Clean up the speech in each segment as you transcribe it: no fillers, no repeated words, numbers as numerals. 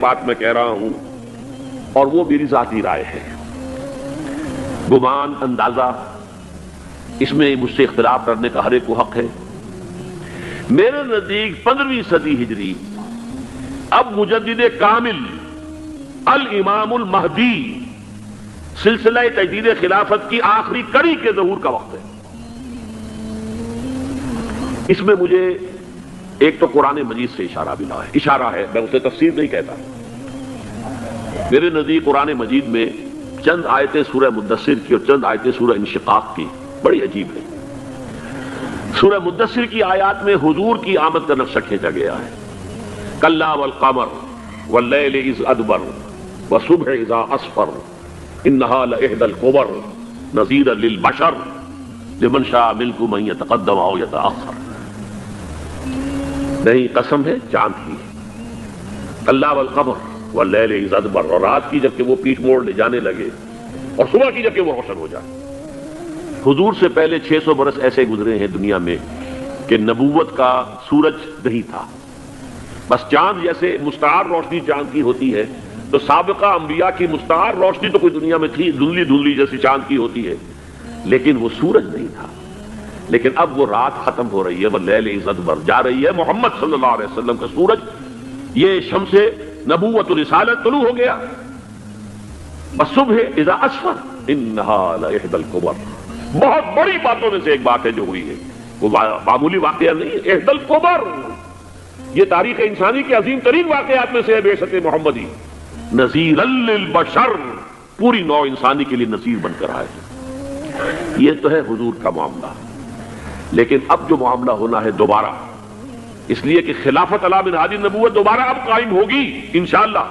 بات میں کہہ رہا ہوں اور وہ میری ذاتی رائے ہے، گمان اندازہ اس میں مجھ سے اختلاف کرنے کا ہر ایک کو حق ہے۔ میرے نزدیک 15ویں صدی ہجری اب مجدد کامل الامام المہدی سلسلہ تجدید خلافت کی آخری کڑی کے ظہور کا وقت ہے۔ اس میں مجھے ایک تو قرآن مجید سے اشارہ ہے، میں اسے تفسیر نہیں کہتا۔ میرے نزدیک قرآن مجید میں چند آیتیں سورہ مدثر کی اور چند آیتیں سورہ انشقاق کی بڑی عجیب ہے۔ سورہ مدثر کی آیات میں حضور کی آمد کا نقشہ کھینچا گیا ہے، کلا والقمر واللیل اذ ادبر والصبح اذا اسفر انہا لإحدی الکبر نذیرا للبشر لمن شاء منکم ان یتقدم او یتأخر۔ نہیں، قسم ہے چاند کی، کلا والقمر واللیل اذ ادبر، اور رات کی جبکہ وہ پیٹھ موڑ لے جانے لگے اور صبح کی جبکہ وہ روشن ہو جائے۔ حضور سے پہلے 600 برس ایسے گزرے ہیں دنیا میں کہ نبوت کا سورج نہیں تھا، بس چاند جیسے مستعار روشنی چاند کی ہوتی ہے، تو سابقہ انبیاء کی مستعار روشنی تو کوئی دنیا میں تھی، دھندلی دھندلی جیسی چاند کی ہوتی ہے، لیکن وہ سورج نہیں تھا۔ لیکن اب وہ رات ختم ہو رہی ہے، واللیل اذ ادبر، جا رہی ہے محمد صلی اللہ علیہ وسلم کا سورج، یہ شمس نبوت و رسالت طلوع ہو گیا۔ والصبح اذا اسفر انہا لإحدی الکبر، بہت بڑی باتوں میں سے ایک بات ہے جو ہوئی ہے، وہ معمولی واقعہ نہیں ہے، احدی الکبر، یہ تاریخ انسانی کے عظیم ترین واقعات میں سے ہے بعثت محمدی، نذیرا للبشر، پوری نوع انسانی کے لیے نذیر بن کر آئے۔ یہ تو ہے حضور کا معاملہ، لیکن اب جو معاملہ ہونا ہے دوبارہ، اس لیے کہ خلافت علی منہاج النبوت دوبارہ اب قائم ہوگی انشاءاللہ۔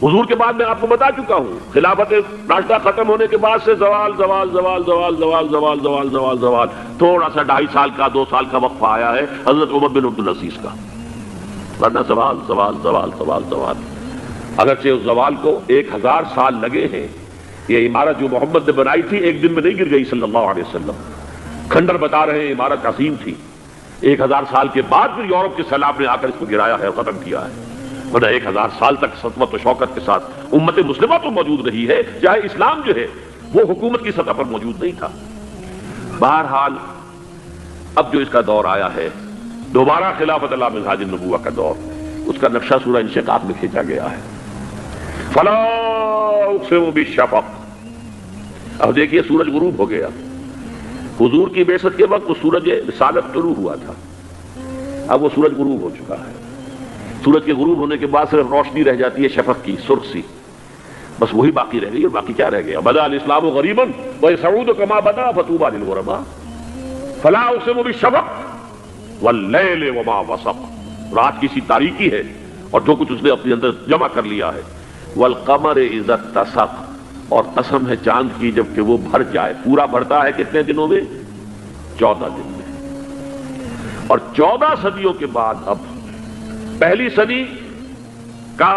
حضور کے بعد میں آپ کو بتا چکا ہوں، خلافت راشدہ ختم ہونے کے بعد سے زوال زوال زوال زوال زوال زوال زوال زوال زوال، تھوڑا سا 2.5 سال کا 2 سال کا وقفہ آیا ہے حضرت عمر بن عبدالعزیز کا، ورنہ زوال زوال زوال زوال زوال۔ اگرچہ اس زوال کو 1000 سال لگے ہیں، یہ عمارت جو محمد نے بنائی تھی ایک دن میں نہیں گر گئی صلی اللہ علیہ وسلم، کھنڈر بتا رہے ہیں عمارت عظیم تھی، 1000 سال کے بعد پھر یورپ کے سیلاب نے آ کر اس کو گرایا ہے اور ختم کیا ہے، ورنہ 1000 سال تک سطوت و شوکت کے ساتھ امت مسلمہ تو موجود رہی ہے، چاہے اسلام جو ہے وہ حکومت کی سطح پر موجود نہیں تھا۔ بہرحال اب جو اس کا دور آیا ہے دوبارہ خلافت علی منہاج النبوہ کا دور، اس کا نقشہ سورہ انشقاق میں کھینچا گیا ہے، فلا اقسم بالشفق۔ اب دیکھیے سورج غروب ہو گیا، حضور کی بعثت کے وقت وہ سورج رسالت طلوع ہوا تھا، اب وہ سورج غروب ہو چکا ہے۔ سورج کے غروب ہونے کے بعد صرف روشنی رہ جاتی ہے شفق کی، سرخ سی، بس وہی باقی رہ گئی، اور باقی کیا رہ گیا؟ بدا الاسلام غریبا ویسعود کما بدا فطوبی للغرباء، فلا اقسم بالشفق واللیل وما وسق، رات کی سی تاریکی ہے اور جو کچھ اس نے اپنے اندر جمع کر لیا ہے، والقمر اذا اتسق، اور قسم ہے چاند کی جب کہ وہ بھر جائے، پورا بھرتا ہے کتنے دنوں میں؟ 14 دن میں۔ اور 14 صدیوں کے بعد اب پہلی صدی کا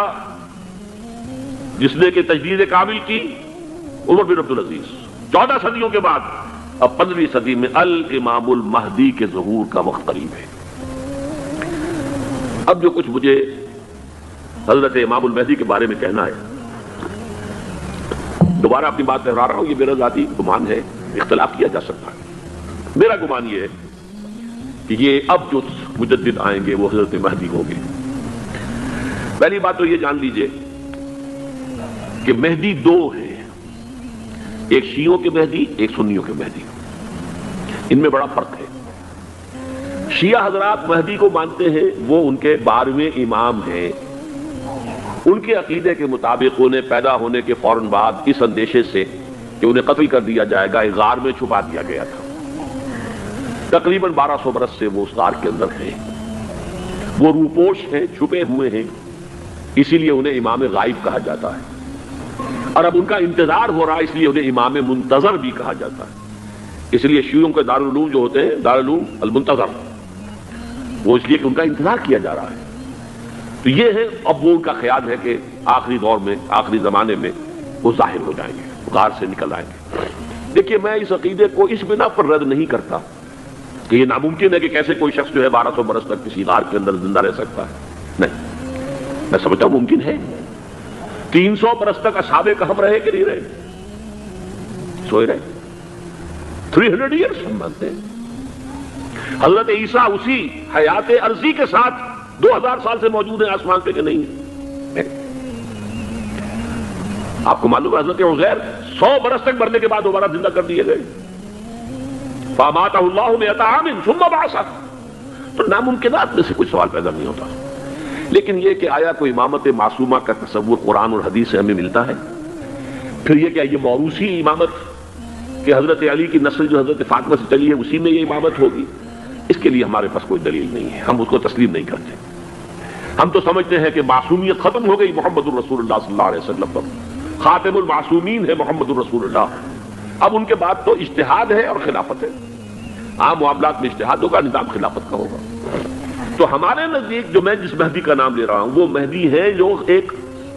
جس نے کہ تجدید کامل کی عمر بن عبدالعزیز، 14 صدیوں کے بعد اب 15ویں صدی میں الامام المہدی کے ظہور کا وقت قریب ہے۔ اب جو کچھ مجھے حضرت امام المہدی کے بارے میں کہنا ہے، دوبارہ اپنی بات دہرا رہا ہوں، یہ میرا ذاتی گمان ہے، اختلاف کیا جا سکتا ہے۔ میرا گمان یہ ہے کہ یہ اب جو مجدد آئیں گے وہ حضرت مہدی ہوں گے۔ پہلی بات تو یہ جان لیجئے کہ مہدی 2 ہیں، ایک شیعوں کے مہدی، ایک سنیوں کے مہدی، ان میں بڑا فرق ہے۔ شیعہ حضرات مہدی کو مانتے ہیں، وہ ان کے 12ویں امام ہیں، ان کے عقیدے کے مطابق انہیں پیدا ہونے کے فوراً بعد اس اندیشے سے کہ انہیں قتل کر دیا جائے گا ایک غار میں چھپا دیا گیا تھا، تقریباً 1200 برس سے وہ اس غار کے اندر ہیں، وہ روپوش ہیں، چھپے ہوئے ہیں، اسی لیے انہیں امام غائب کہا جاتا ہے، اور اب ان کا انتظار ہو رہا ہے، اس لیے انہیں امام منتظر بھی کہا جاتا ہے۔ اس لیے شیعوں کے دارالعلوم جو ہوتے ہیں دارالعلوم المنتظر، وہ اس لیے کہ ان کا انتظار کیا جا رہا ہے۔ تو یہ ہے، اب وہ ان کا خیال ہے کہ آخری دور میں، آخری زمانے میں وہ ظاہر ہو جائیں گے، غار سے نکل آئیں گے۔ دیکھیے میں اس عقیدے کو اس بنا پر رد نہیں کرتا کہ یہ ناممکن ہے کہ کیسے کوئی شخص جو ہے 1200 برس تک کسی غار کے اندر زندہ رہ سکتا ہے، نہیں، میں سمجھتا ہوں ممکن ہے. 300 برس تک اصحاب کہف رہے کہ نہیں رہے؟ سوئے رہے. 300 ایئرس ہم مانتے ہیں. حضرت عیسیٰ اسی حیات عرضی کے ساتھ 2000 سال سے موجود ہیں آسمان پہ کہ نہیں ہے؟ آپ کو معلوم ہے حضرت عزیر 100 برس تک مرنے کے بعد دوبارہ زندہ کر دیے گئے. فاماتہ اللہ 100 عام ثم بعثہ. تو ناممکنات میں سے کوئی سوال پیدا نہیں ہوتا. لیکن یہ کہ آیا کوئی امامت معصومہ کا تصور قرآن اور حدیث سے ہمیں ملتا ہے؟ پھر یہ کہ یہ موروثی امامت کہ حضرت علی کی نسل جو حضرت فاطمہ سے چلی ہے اسی میں یہ امامت ہوگی، اس کے لیے ہمارے پاس کوئی دلیل نہیں ہے. ہم اس کو تسلیم نہیں کرتے. ہم تو سمجھتے ہیں کہ معصومیت ختم ہو گئی محمد الرسول اللہ صلی اللہ علیہ وسلم پر. خاتم المعصومین ہے محمد الرسول اللہ. اب ان کے بعد تو اجتہاد ہے اور خلافت ہے. عام معاملات میں اجتہاد ہوگا، نظام خلافت کا ہوگا. تو ہمارے نزدیک جو میں جس مہدی کا نام لے رہا ہوں وہ مہدی ہیں جو ایک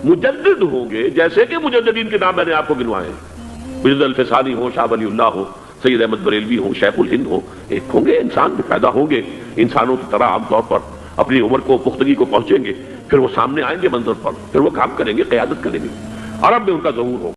مجدد ہوں گے، جیسے کہ مجددین کے نام میں نے آپ کو گنوائے ہیں. مجدد الفسانی ہو، شاہ ولی اللہ ہو، سید احمد بریلوی ہو، شیخ الہند ہو. ایک ہوں گے انسان جو پیدا ہوں گے انسانوں کی طرح عام طور پر اپنی عمر کو پختگی کو پہنچیں گے، پھر وہ سامنے آئیں گے منظر پر، پھر وہ کام کریں گے، قیادت کریں گے. عرب میں ان کا ظہور ہوگا.